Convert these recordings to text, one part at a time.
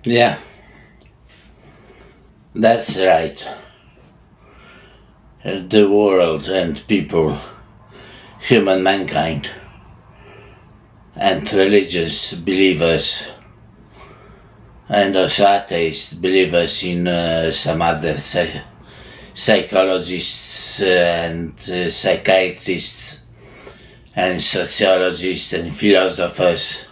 Yeah, that's right. The world and people, human mankind, and religious believers, and also atheist believers in some other psychologists and psychiatrists and sociologists and philosophers,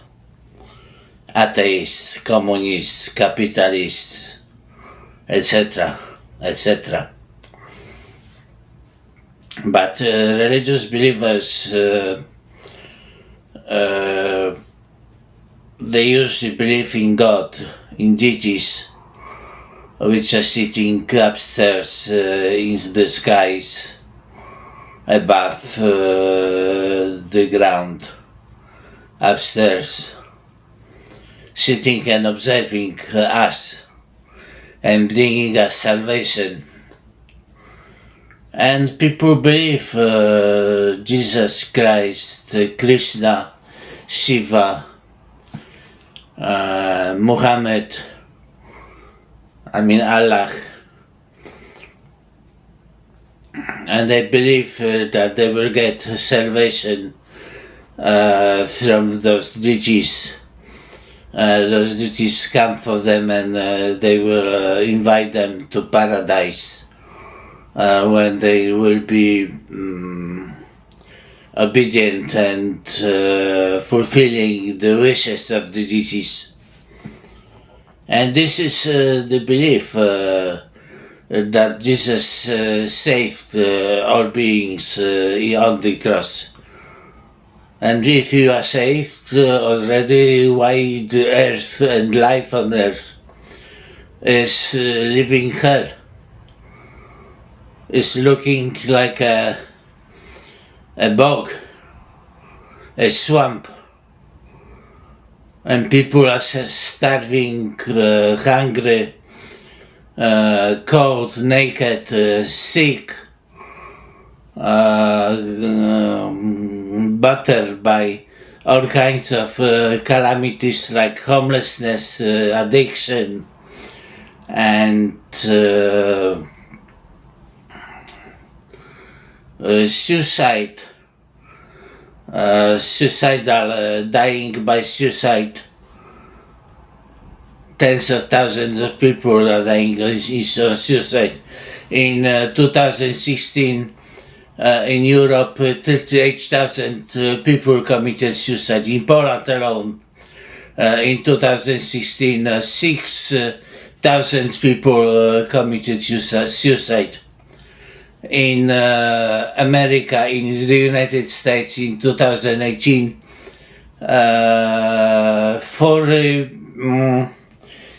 atheists, communists, capitalists, etc., etc. But religious believers, they usually believe in God, in deities, which are sitting upstairs in the skies, above the ground, upstairs, sitting and observing us and bringing us salvation. And people believe Jesus Christ, Krishna, Shiva, Muhammad, Allah. And they believe that they will get salvation from those deities. Those deities come for them and they will invite them to paradise when they will be obedient and fulfilling the wishes of the deities. And this is the belief that Jesus saved all beings on the cross. And if you are saved already, why the earth and life on earth is living hell? Is looking like a bog, a swamp, and people are starving, hungry, cold, naked, sick, battered by all kinds of calamities like homelessness, addiction, and suicide, suicidal, dying by suicide. Tens of thousands of people are dying in suicide. In 2016, in Europe, 38,000 people committed suicide. In Poland alone, in 2016, 6,000 people committed suicide. In America, in the United States, in 2018,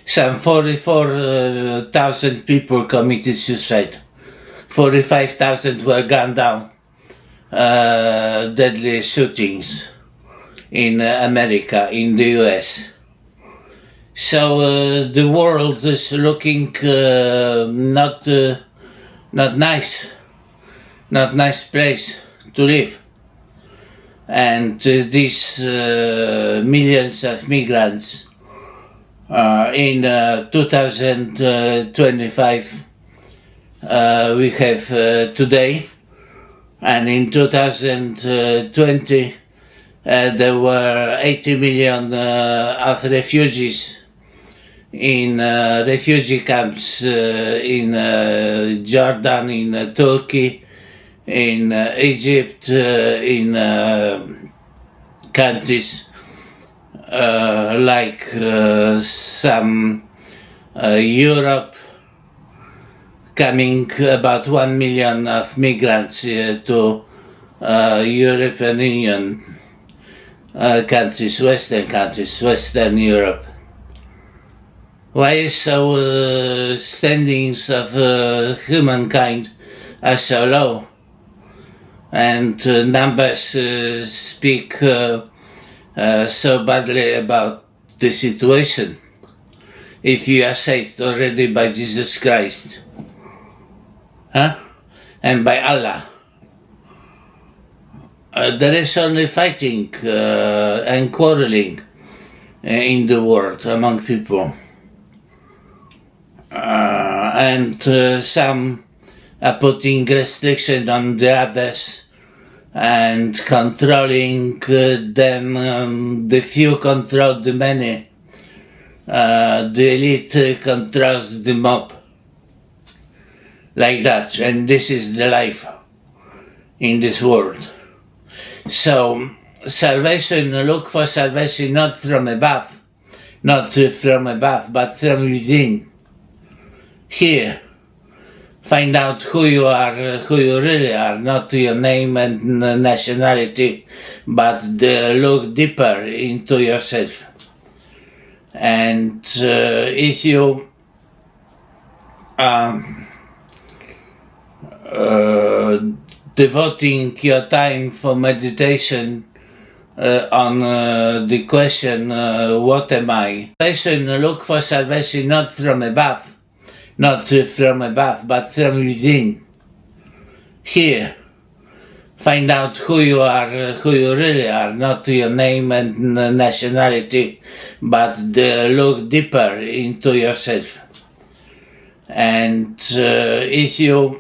some 44,000 people committed suicide. 45,000 were gunned down. Deadly shootings in America, in the US. So the world is looking not nice place to live. And these millions of migrants in 2025 we have today, and in 2020 there were 80 million of refugees in refugee camps in Jordan, in Turkey, in Egypt, in countries like some Europe, coming about 1 million of migrants to European Union countries, Western Europe. Why so standings of humankind are so low? And numbers speak so badly about the situation. if you are saved already by Jesus Christ, and by Allah. There is only fighting and quarreling in the world among people. And some are putting restriction on the others and controlling them. The few control the many. The elite controls the mob. Like that. And this is the life in this world. So, salvation, look for salvation not from above, but from within. Here, find out who you are, who you really are, not your name and nationality, but look deeper into yourself. And if you devoting your time for meditation on the question, what am I? Look for salvation not from above, but from within. Here, find out who you are, who you really are, not your name and nationality, but look deeper into yourself. And if you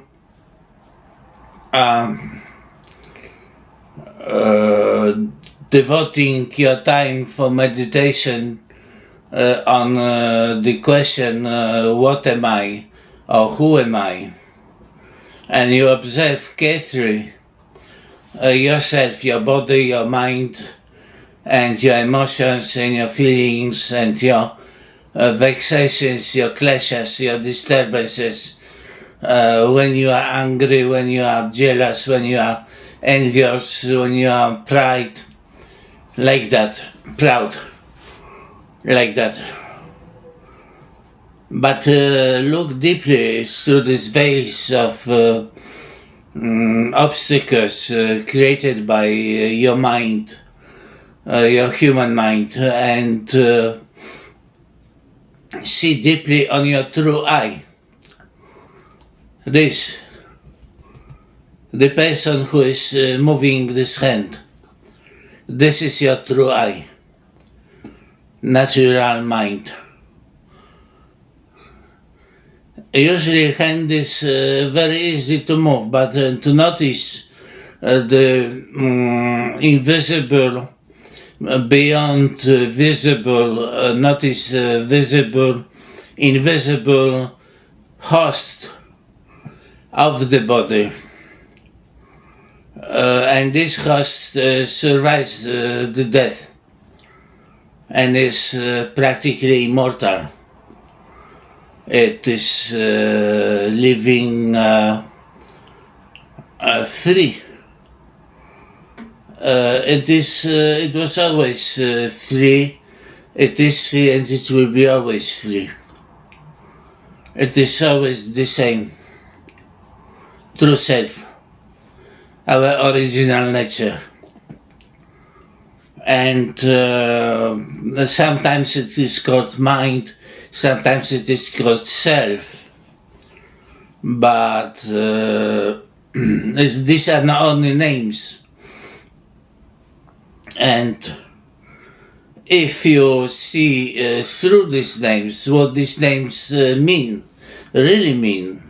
devoting your time for meditation on the question, what am I, or who am I, and you observe carefully yourself, your body, your mind, and your emotions, and your feelings, and your vexations, your clashes, your disturbances, when you are angry, when you are jealous, when you are envious, when you are proud, like that, like that. But look deeply through this vase of obstacles created by your mind, your human mind, and see deeply on your true eye. The person who is moving this hand, this is your true eye, natural mind. Usually hand is very easy to move, but to notice the invisible, beyond visible, notice visible, invisible host of the body. And this host survives the death and is practically immortal. It is living free. It was always free. It is free and it will be always free. It is always the same. True self. Our original nature. And sometimes it is called mind, sometimes it is called self. But these are not only names. And if you see through these names, what these names really mean,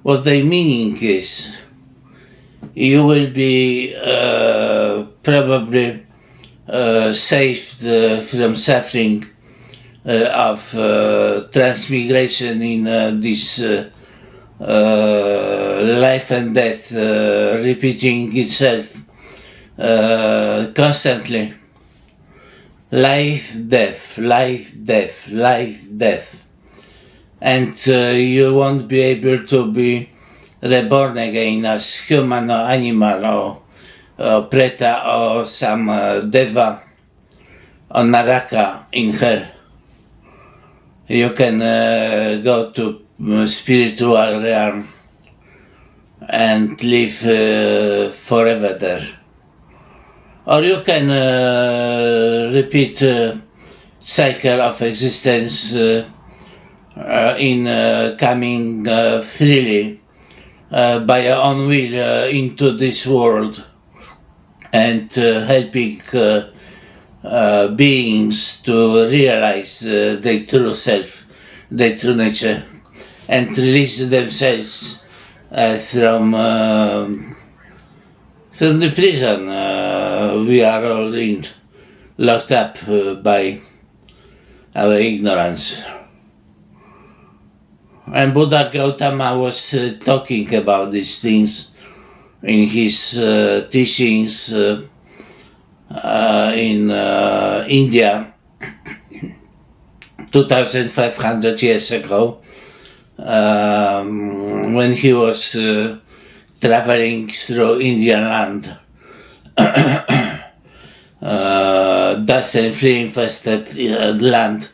what their meaning is, you will be probably saved from suffering of transmigration in this life and death repeating itself constantly. Life, death, life, death, life, death. And you won't be able to be reborn again as human or animal or preta or some deva or naraka in hell. You can go to spiritual realm and live forever there. Or you can repeat cycle of existence in coming freely by your own will into this world and helping beings to realize their true self, their true nature, and release themselves from the prison we are all in, locked up by our ignorance. And Buddha Gautama was talking about these things in his teachings in India 2,500 years ago, when he was traveling through Indian land, dust and flea infested land.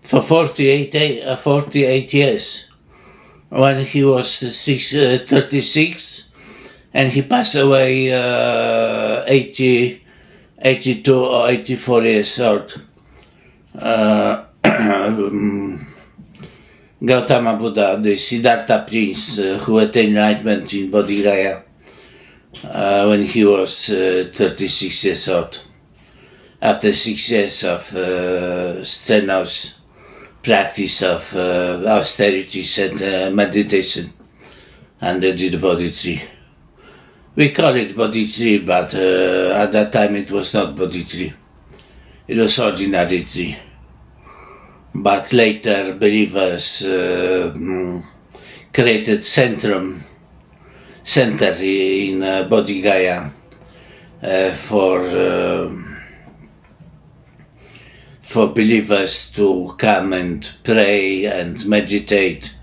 For 48 years, when he was 36, and he passed away 82 or 84 years old. Gautama Buddha, the Siddhartha prince who attained enlightenment in Bodh Gaya when he was 36 years old, after 6 years of strenuous practice of austerities and meditation under the Bodhi tree. We call it Bodhi tree, but at that time it was not Bodhi tree. It was ordinary tree. But later believers created center in Bodh Gaya for believers to come and pray and meditate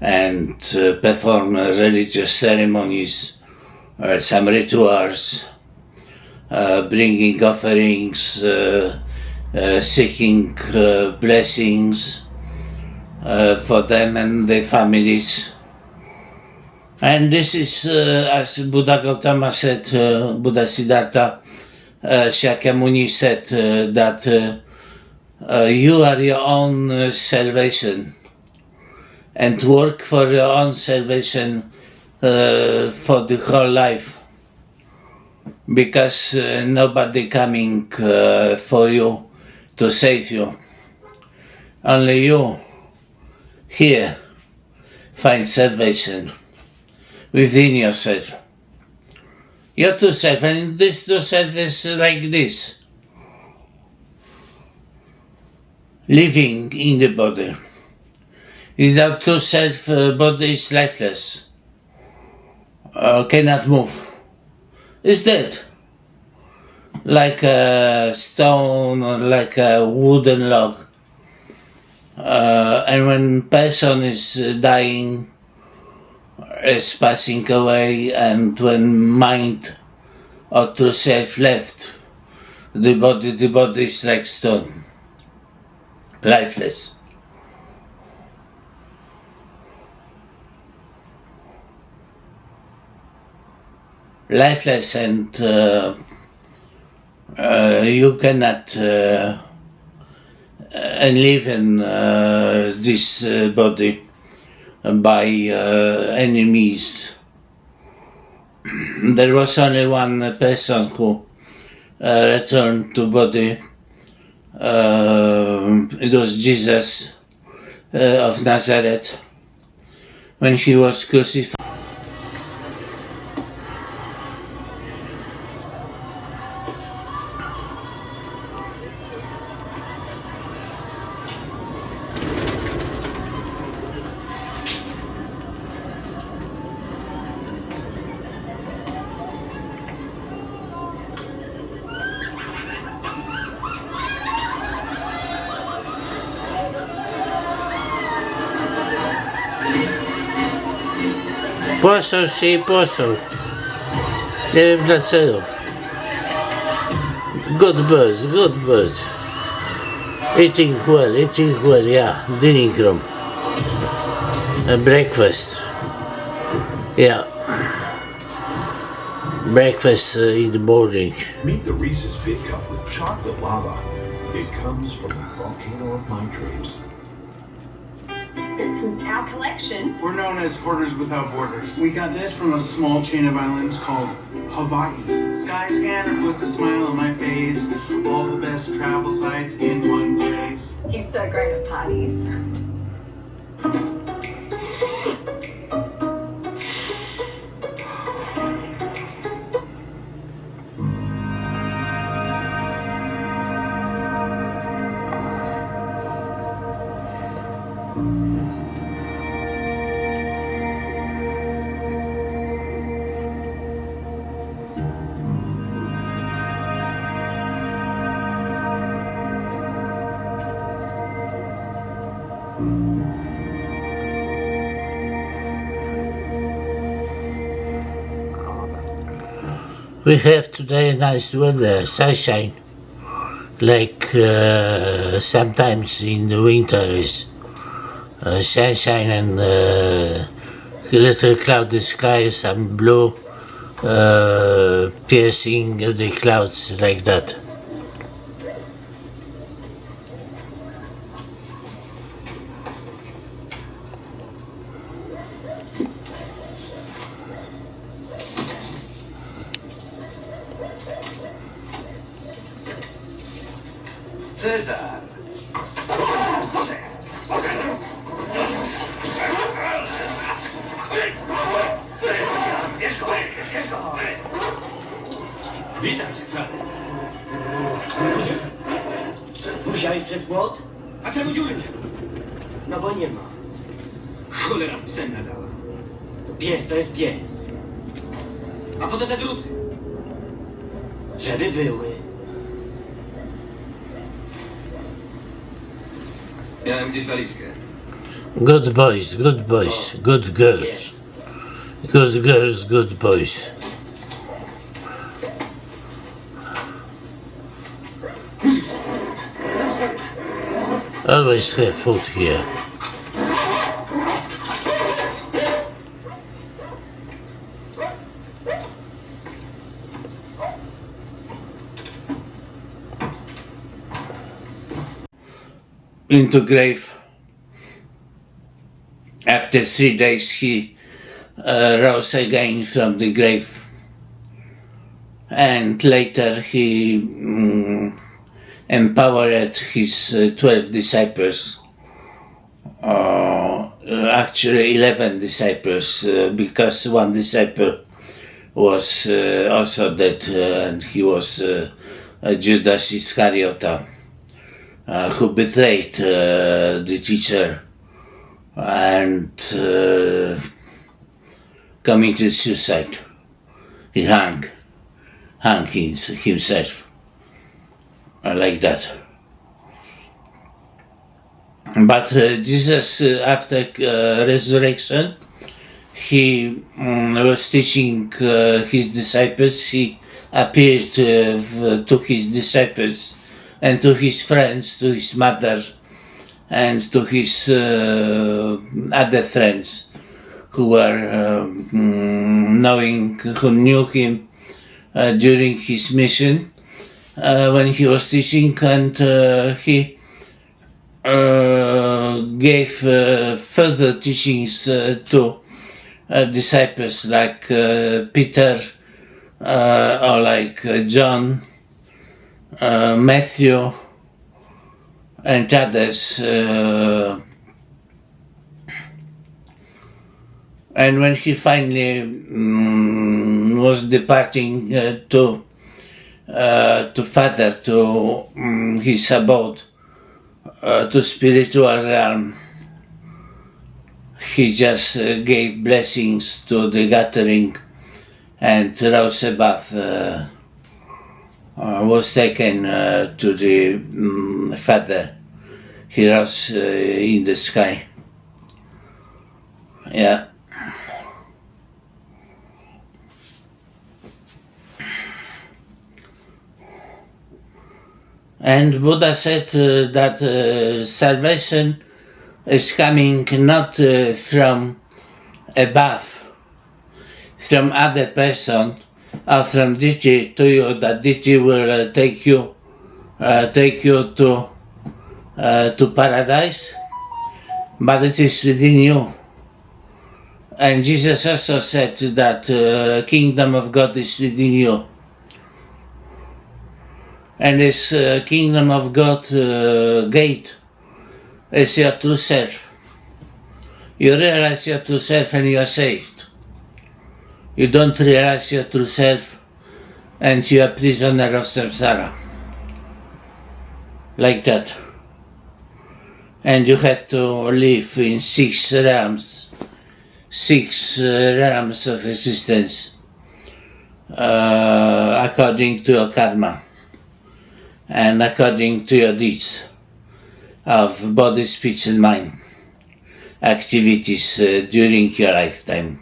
and perform religious ceremonies, some rituals, bringing offerings, seeking blessings for them and their families. And this is, as Buddha Gautama said, Buddha Siddhartha Shakyamuni said that you are your own salvation, and work for your own salvation for the whole life, because nobody coming for you to save you. Only you here find salvation within yourself. Your true self, and this true self is like this. Living in the body. Without true self, body is lifeless. Cannot move. It's dead. Like a stone or like a wooden log. And when person is dying, is passing away, and when mind or true self left the body is like stone. Lifeless. Lifeless, and you cannot enliven this body by any means. There was only one person who returned to body. It was Jesus of Nazareth when he was crucified. Poseł się poseł. Nie wiem dlaczego. Good birds. Eating well, yeah. Dining room. Breakfast. Yeah. breakfast in the morning. Meet the Reese's Big Cup with chocolate lava. It comes from the volcano of my dreams. This is our collection. We're known as Hoarders Without Borders. We got this from a small chain of islands called Hawaii. Skyscanner puts a smile on my face. All the best travel sites in one place. He's so great at parties. We have today nice weather, sunshine. Like sometimes in the winter is sunshine and little cloudy sky, some blue piercing the clouds like that. Cezar! Witam cię, Klary. Musiałeś przez płot? A czemu dziury nie ma? No bo nie ma. Cholera z psem nadała. Pies to jest pies. A po co te druty? Żeby były. Miałem gdzieś walizkę. Good boys, good boys, good girls. Good girls, good boys. Always have food here. Into grave. After 3 days he rose again from the grave, and later he empowered his 12 disciples, actually 11 disciples, because one disciple was also dead, and he was Judas Iscariot, who betrayed the teacher and committed suicide. He hung himself like that. But Jesus, after resurrection, he was teaching his disciples. He appeared to his disciples and to his friends, to his mother, and to his other friends who were who knew him during his mission when he was teaching, and he gave further teachings to disciples like Peter or like John, Matthew, and others. And when he finally was departing to Father, to his abode, to spiritual realm, he just gave blessings to the gathering and rose above, was taken to the Father. He rose in the sky. Yeah. And Buddha said that salvation is coming not from above, from other person, from Džudzie to you, that Džudzie will take you to paradise, but it is within you. And Jesus also said that kingdom of God is within you. And this kingdom of God gate is your true self. You realize your true self and you are saved. You don't realize your true self and you are prisoner of samsara. Like that. And you have to live in six realms of existence according to your karma and according to your deeds of body, speech and mind activities during your lifetime.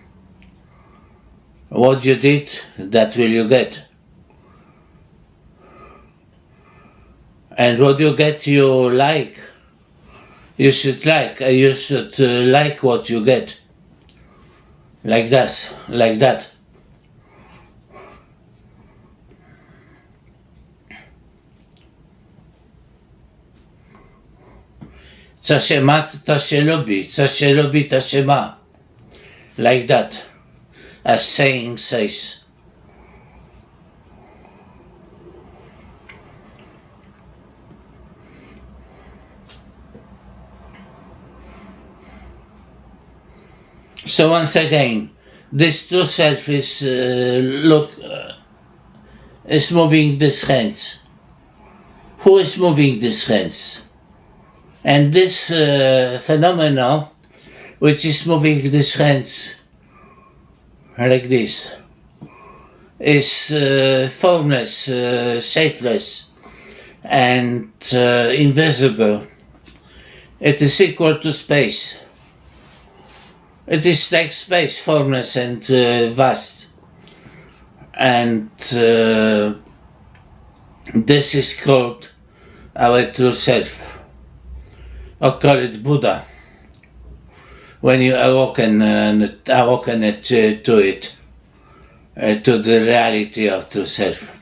What you did, that will you get. And what you get, you like. You should like what you get. Like that. Co się ma, to się lubi. Co się lubi, to się ma. Like that. As saying says. So once again, this true self is is moving these hands. Who is moving these hands? And this phenomenon, which is moving these hands like this, is formless, shapeless, and invisible. It is equal to space. It is like space, formless and vast. And this is called our true self. Or call it Buddha. When you awaken it to it, to the reality of true self.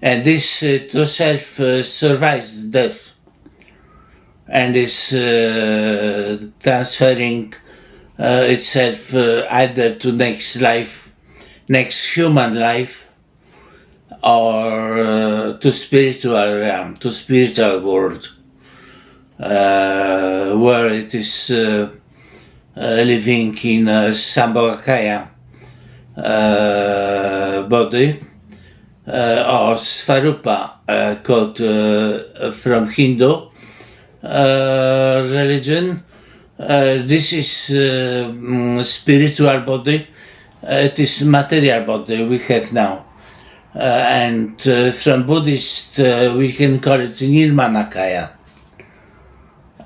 And this true self survives death and is transferring itself either to next life, next human life, or to spiritual realm, to spiritual world, where it is living in a Sambhogakaya body, or Svarupa, called from Hindu religion. This is spiritual body. It is material body we have now. And from Buddhist we can call it Nirmanakaya.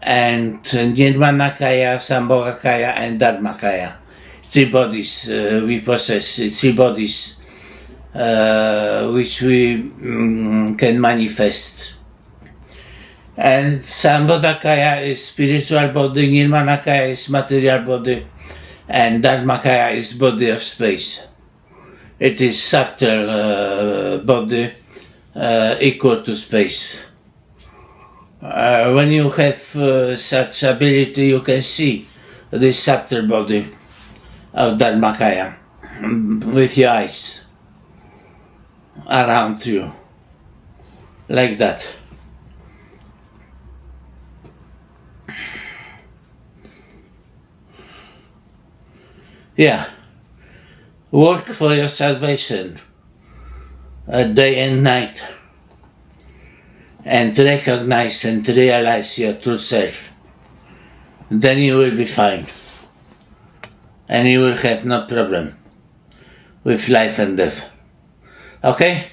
And Nirmanakaya, Sambhogakaya and Dharmakaya. Three bodies we possess, three bodies which we can manifest. And Sambhogakaya is spiritual body, Nirmanakaya is material body, and Dharmakaya is body of space. It is subtle body equal to space. When you have such ability, you can see this subtle body of Dharmakaya with your eyes around you, like that. Yeah, work for your salvation day and night, and recognize and realize your true self. Then you will be fine, and you will have no problem with life and death. Okay?